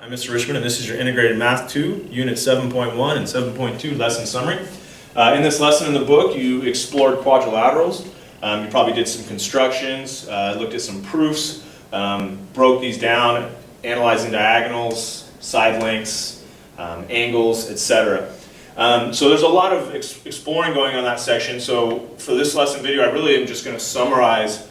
I'm Mr. Richmond, and this is your Integrated Math 2, Unit 7.1 and 7.2 lesson summary. In this lesson in the book, you explored quadrilaterals. You probably did some constructions, looked at some proofs, broke these down, analyzing diagonals, side lengths, angles, etc. So there's a lot of exploring going on in that section. So for this lesson video, I really am just going to summarize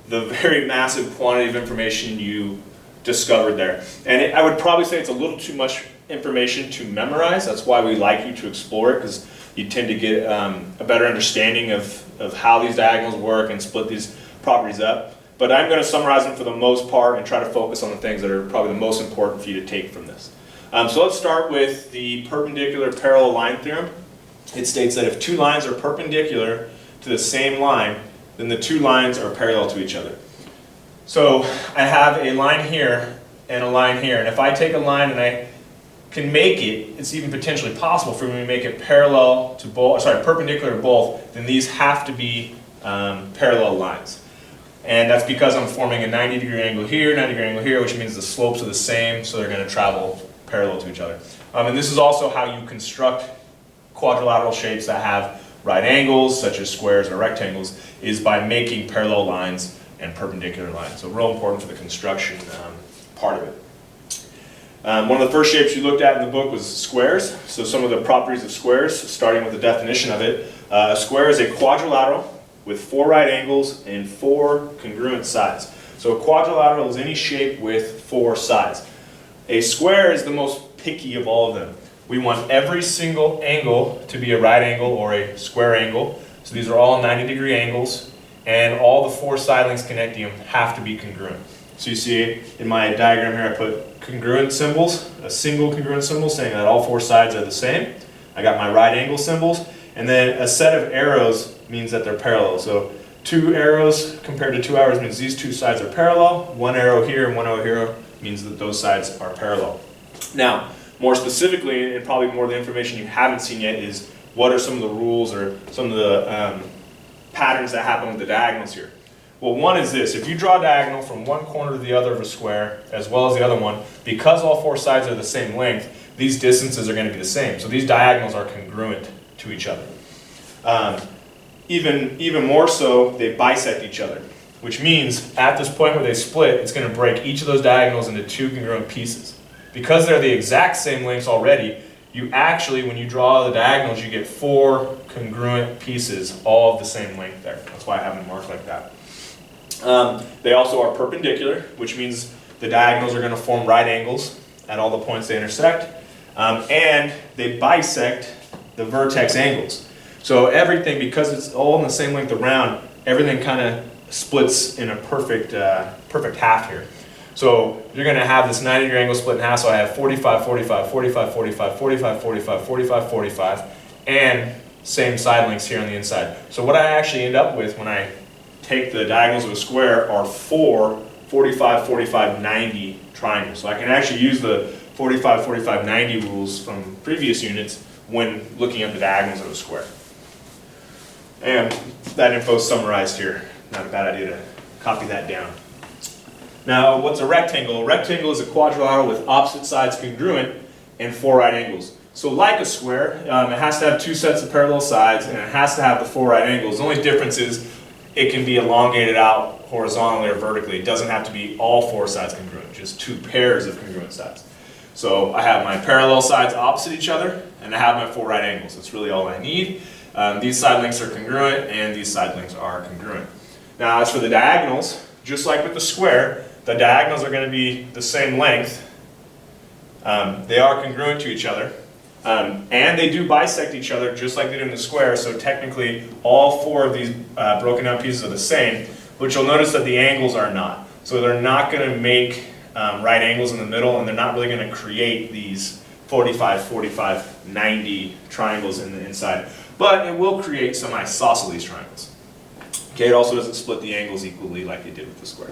the very massive quantity of information you discovered there. And I would probably say it's a little too much information to memorize. That's why we like you to explore it, because you tend to get a better understanding of how these diagonals work and split these properties up. But I'm going to summarize them for the most part and try to focus on the things that are probably the most important for you to take from this. So let's start with the perpendicular parallel line theorem. It states that if two lines are perpendicular to the same line, then the two lines are parallel to each other. So I have a line here and a line here, and if I take a line and I can make it, it's even potentially possible for me to make it parallel to both, perpendicular to both, then these have to be parallel lines. And that's because I'm forming a 90-degree angle here, 90-degree angle here, which means the slopes are the same, so they're going to travel parallel to each other. And this is also how you construct quadrilateral shapes that have right angles, such as squares or rectangles, is by making parallel lines and perpendicular lines. So real important for the construction part of it. One of the first shapes you looked at in the book was squares. So some of the properties of squares, starting with the definition of it. A square is a quadrilateral with 4 right angles and 4 congruent sides. So a quadrilateral is any shape with 4 sides. A square is the most picky of all of them. We want every single angle to be a right angle or a square angle. So these are all 90-degree angles, and all the 4 side lengths connecting them have to be congruent. So you see in my diagram here, I put congruent symbols, a single congruent symbol saying that all 4 sides are the same. I got my right angle symbols, and then a set of arrows means that they're parallel. So 2 arrows compared to 2 arrows means these 2 sides are parallel. 1 arrow here and 1 arrow here means that those sides are parallel. Now, more specifically, and probably more of the information you haven't seen yet, is what are some of the rules or some of the patterns that happen with the diagonals here. Well, one is this: if you draw a diagonal from one corner to the other of a square, as well as the other one, because all 4 sides are the same length, these distances are going to be the same. So these diagonals are congruent to each other. Even more so, they bisect each other, which means at this point where they split, it's going to break each of those diagonals into 2 congruent pieces. Because they're the exact same lengths already, you actually, when you draw the diagonals, you get 4 congruent pieces, all of the same length there. That's why I have them marked like that. They also are perpendicular, which means the diagonals are going to form right angles at all the points they intersect. And they bisect the vertex angles. So everything, because it's all in the same length around, everything kind of splits in a perfect half here. So you're going to have this 90-degree angle split in half, so I have 45, 45, 45, 45, 45, 45, 45, 45, and same side lengths here on the inside. So what I actually end up with when I take the diagonals of a square are 4 45, 45, 90 triangles. So I can actually use the 45, 45, 90 rules from previous units when looking at the diagonals of a square. And that info is summarized here. Not a bad idea to copy that down. Now, what's a rectangle? A rectangle is a quadrilateral with opposite sides congruent and 4 right angles. So like a square, it has to have 2 sets of parallel sides, and it has to have the 4 right angles. The only difference is it can be elongated out horizontally or vertically. It doesn't have to be all 4 sides congruent, just 2 pairs of congruent sides. So I have my parallel sides opposite each other, and I have my 4 right angles. That's really all I need. These side lengths are congruent, and these side lengths are congruent. Now, as for the diagonals, just like with the square, the diagonals are going to be the same length. They are congruent to each other. And they do bisect each other just like they do in the square, so technically all 4 of these broken down pieces are the same, but you'll notice that the angles are not. So they're not going to make right angles in the middle, and they're not really going to create these 45, 45, 90 triangles in the inside. But it will create some isosceles triangles. Okay, it also doesn't split the angles equally like it did with the square.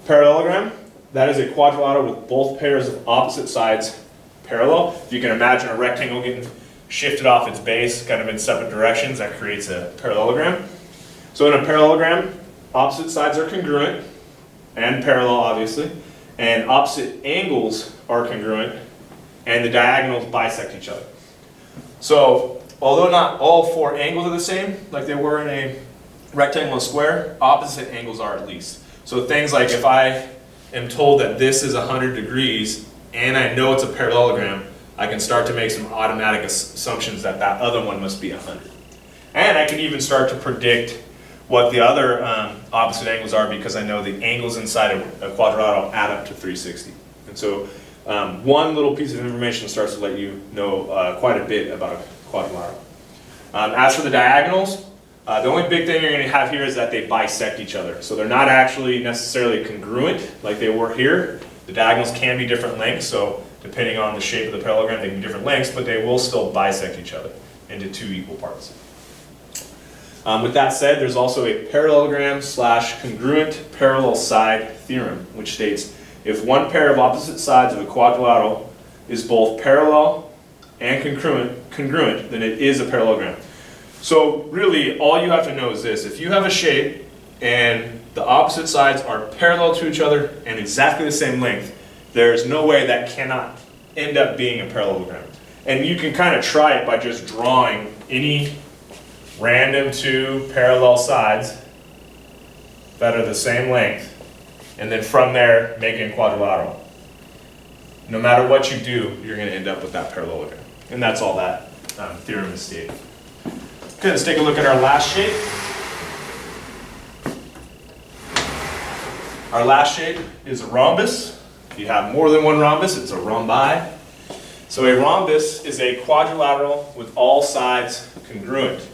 Parallelogram, that is a quadrilateral with both pairs of opposite sides parallel. If you can imagine a rectangle getting shifted off its base, kind of in separate directions, that creates a parallelogram. So in a parallelogram, opposite sides are congruent and parallel, obviously, and opposite angles are congruent, and the diagonals bisect each other. So, although not all 4 angles are the same, like they were in a rectangle and square, opposite angles are at least. So things like if I am told that this is 100 degrees, and I know it's a parallelogram, I can start to make some automatic assumptions that that other one must be 100. And I can even start to predict what the other opposite angles are because I know the angles inside of a quadrilateral add up to 360. And so one little piece of information starts to let you know quite a bit about a quadrilateral. As for the diagonals, the only big thing you're going to have here is that they bisect each other. So they're not actually necessarily congruent like they were here. The diagonals can be different lengths, so depending on the shape of the parallelogram, they can be different lengths, but they will still bisect each other into 2 equal parts. With that said, there's also a parallelogram / congruent parallel side theorem, which states if one pair of opposite sides of a quadrilateral is both parallel and congruent, then it is a parallelogram. So really, all you have to know is this. If you have a shape and the opposite sides are parallel to each other and exactly the same length, there's no way that cannot end up being a parallelogram. And you can kind of try it by just drawing any random 2 parallel sides that are the same length, and then from there making a quadrilateral. No matter what you do, you're going to end up with that parallelogram. And that's all that theorem is stating. Okay, let's take a look at our last shape. Our last shape is a rhombus. If you have more than one rhombus, it's a rhombi. So a rhombus is a quadrilateral with all sides congruent.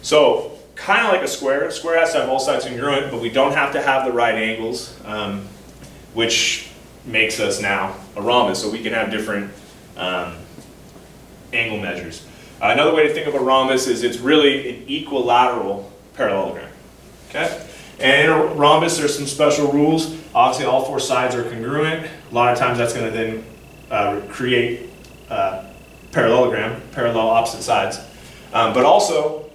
So kind of like a square. A square has to have all sides congruent, but we don't have to have the right angles, which makes us now a rhombus. So we can have different angle measures. Another way to think of a rhombus is it's really an equilateral parallelogram. Okay? And in a rhombus, there's some special rules. Obviously, all 4 sides are congruent. A lot of times that's going to then create parallelogram, parallel opposite sides. But also,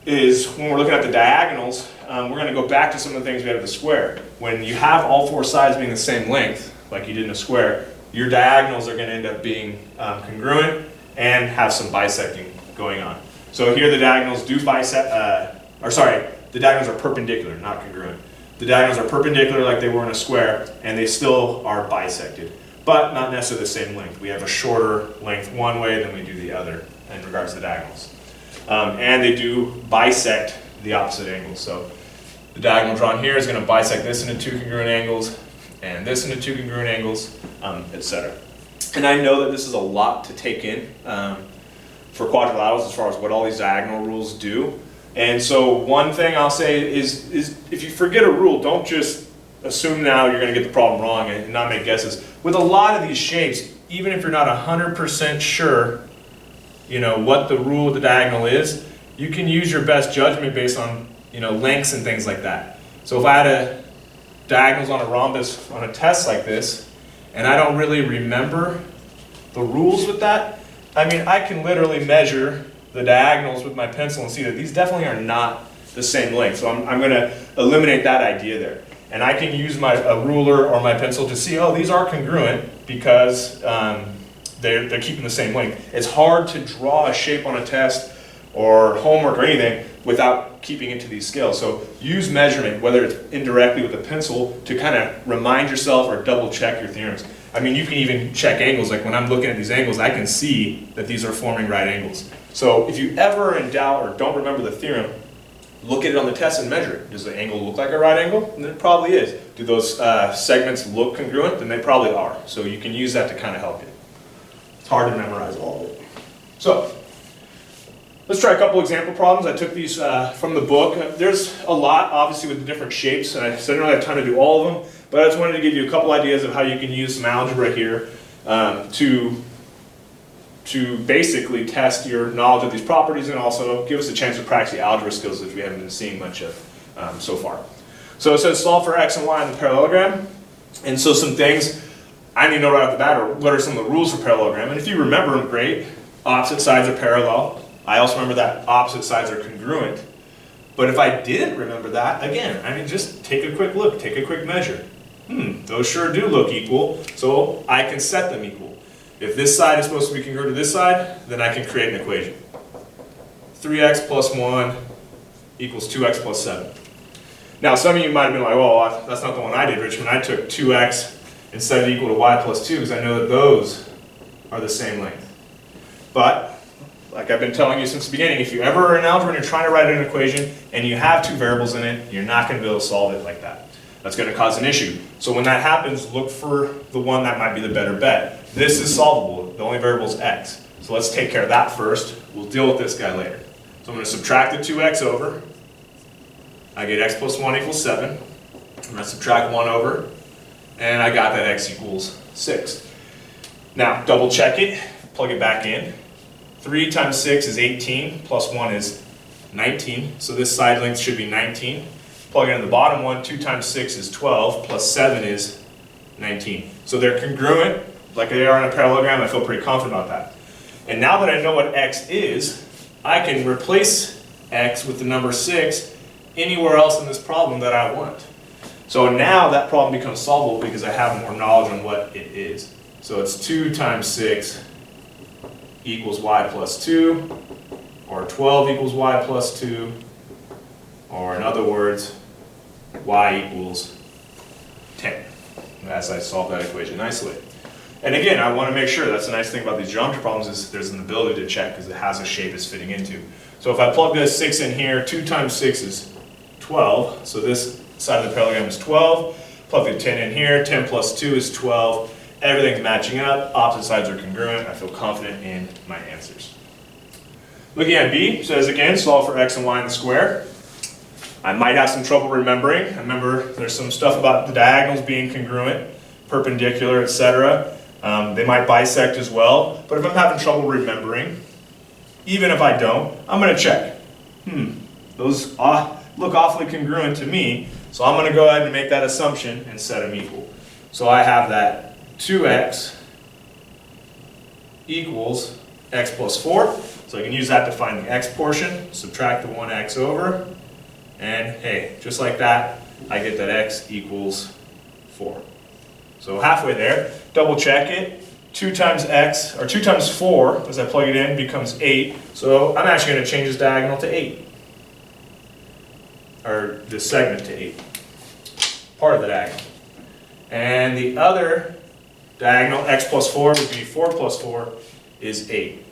is when we're looking at the diagonals, we're going to go back to some of the things we had with the square. When you have all 4 sides being the same length, like you did in a square, your diagonals are going to end up being congruent and have some bisecting going on. So here the diagonals do bisect, the diagonals are perpendicular, not congruent. The diagonals are perpendicular like they were in a square, and they still are bisected, but not necessarily the same length. We have a shorter length one way than we do the other in regards to the diagonals. And they do bisect the opposite angles. So the diagonal drawn here is going to bisect this into 2 congruent angles, and this into 2 congruent angles, etc. And I know that this is a lot to take in for quadrilaterals as far as what all these diagonal rules do. And so one thing I'll say is if you forget a rule, don't just assume now you're going to get the problem wrong and not make guesses. With a lot of these shapes, even if you're not 100% sure, what the rule of the diagonal is, you can use your best judgment based on, lengths and things like that. So if I had a diagonals on a rhombus on a test like this, and I don't really remember the rules with that, I can literally measure the diagonals with my pencil and see that these definitely are not the same length. So I'm going to eliminate that idea there. And I can use a ruler or my pencil to see, oh, these are congruent because they're keeping the same length. It's hard to draw a shape on a test or homework or anything without keeping it to these scales. So use measurement, whether it's indirectly with a pencil, to kind of remind yourself or double check your theorems. You can even check angles. Like when I'm looking at these angles, I can see that these are forming right angles. So if you ever in doubt or don't remember the theorem, look at it on the test and measure it. Does the angle look like a right angle? And it probably is. Do those segments look congruent? Then they probably are. So you can use that to kind of help you. It's hard to memorize all of it. So let's try a couple example problems. I took these from the book. There's a lot, obviously, with the different shapes, and I don't really have time to do all of them, but I just wanted to give you a couple ideas of how you can use some algebra here to basically test your knowledge of these properties and also give us a chance to practice the algebra skills which we haven't been seeing much of so far. So it says solve for x and y in the parallelogram. And so some things I need to know right off the bat are what are some of the rules for parallelogram. And if you remember them, great. Opposite sides are parallel. I also remember that opposite sides are congruent. But if I didn't remember that, again, just take a quick look, take a quick measure. those sure do look equal, so I can set them equal. If this side is supposed to be congruent to this side, then I can create an equation. 3x plus 1 equals 2x plus 7. Now, some of you might have been like, well, that's not the one I did, Richmond. I took 2x and set it equal to y plus 2 because I know that those are the same length. But, like I've been telling you since the beginning, if you ever are in algebra and you're trying to write an equation and you have two variables in it, you're not going to be able to solve it like that. That's going to cause an issue. So when that happens, look for the one that might be the better bet. This is solvable. The only variable is x. So let's take care of that first. We'll deal with this guy later. So I'm going to subtract the 2x over. I get x plus 1 equals 7. I'm going to subtract 1 over. And I got that x equals 6. Now, double check it. Plug it back in. 3 times 6 is 18. Plus 1 is 19. So this side length should be 19. Plug in the bottom one. 2 times 6 is 12. Plus 7 is 19. So they're congruent, like they are in a parallelogram. I feel pretty confident about that. And now that I know what x is, I can replace x with the number 6 anywhere else in this problem that I want. So now that problem becomes solvable because I have more knowledge on what it is. So it's 2 times 6 equals y plus 2, or 12 equals y plus 2, or in other words, y equals 10, as I solve that equation nicely. And again, I want to make sure, that's the nice thing about these geometry problems, is there's an ability to check because it has a shape it's fitting into. So if I plug this 6 in here, 2 times 6 is 12, so this side of the parallelogram is 12. Plug the 10 in here, 10 plus 2 is 12. Everything's matching up, opposite sides are congruent. I feel confident in my answers. Looking at B, says again, solve for x and y in the square. I might have some trouble remembering. Remember, there's some stuff about the diagonals being congruent, perpendicular, etc. They might bisect as well, but if I'm having trouble remembering, even if I don't, I'm going to check. Those look awfully congruent to me, so I'm going to go ahead and make that assumption and set them equal. So I have that 2x equals x plus 4, so I can use that to find the x portion, subtract the 1x over, and hey, just like that, I get that x equals 4. So halfway there, double check it. 2 times x, or 2 times 4, as I plug it in, becomes 8. So I'm actually going to change this diagonal to 8. Or this segment to 8. Part of the diagonal. And the other diagonal, x plus 4, would be 4 plus 4 is 8.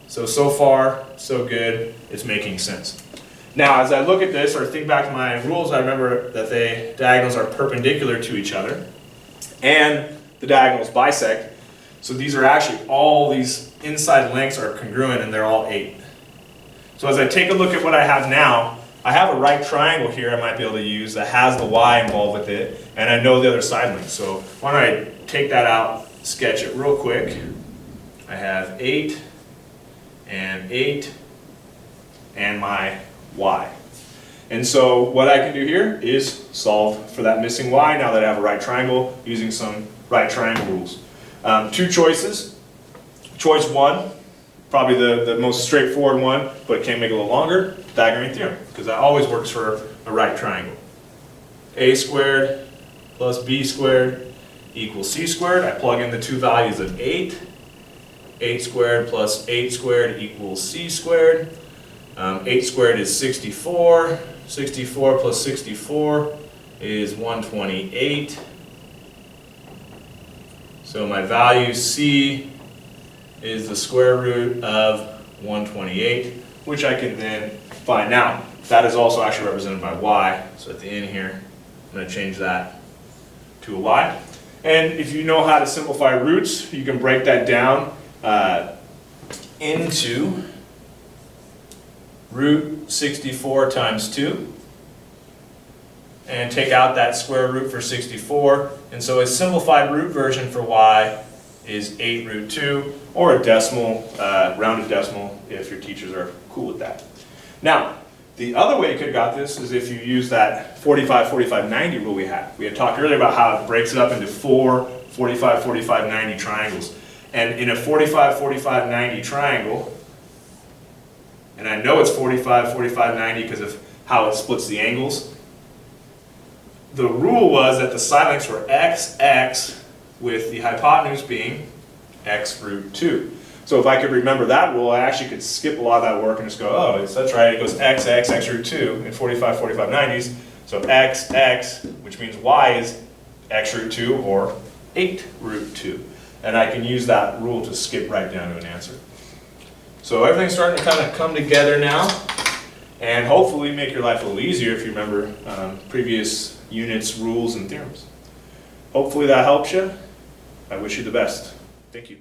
So far, so good. It's making sense. Now, as I look at this, or think back to my rules, I remember that the diagonals are perpendicular to each other. And the diagonals bisect. So these are actually, all these inside lengths are congruent and they're all 8. So as I take a look at what I have now, I have a right triangle here I might be able to use that has the y involved with it, and I know the other side length. So why don't I take that out, sketch it real quick. I have 8 and my y. And so what I can do here is solve for that missing y now that I have a right triangle using some right triangle rules. 2 choices. Choice 1, probably the most straightforward one, but it can make it a little longer, Diagonal theorem, because that always works for a right triangle. A squared plus b squared equals c squared. I plug in the 2 values of 8. 8 squared plus 8 squared equals c squared. 8 squared is 64. 64 plus 64 is 128. So my value c is the square root of 128, which I can then find. Now, that is also actually represented by y. So at the end here, I'm going to change that to a y. And if you know how to simplify roots, you can break that down into root 64 times 2. And take out that square root for 64. And so a simplified root version for y is 8 root 2, or a decimal, rounded decimal, if your teachers are cool with that. Now, the other way you could have got this is if you use that 45, 45, 90 rule we had. We had talked earlier about how it breaks it up into 4 45, 45, 90 triangles. And in a 45, 45, 90 triangle, and I know it's 45, 45, 90 because of how it splits the angles. the rule was that the side lengths were x, x, with the hypotenuse being x root 2. So if I could remember that rule, I actually could skip a lot of that work and just go, oh, that's right, it goes x, x, x root 2 in 45, 45, 90s. So x, x, which means y is x root 2 or 8 root 2. And I can use that rule to skip right down to an answer. So everything's starting to kind of come together now, and hopefully make your life a little easier if you remember previous units, rules, and theorems. Hopefully that helps you. I wish you the best. Thank you.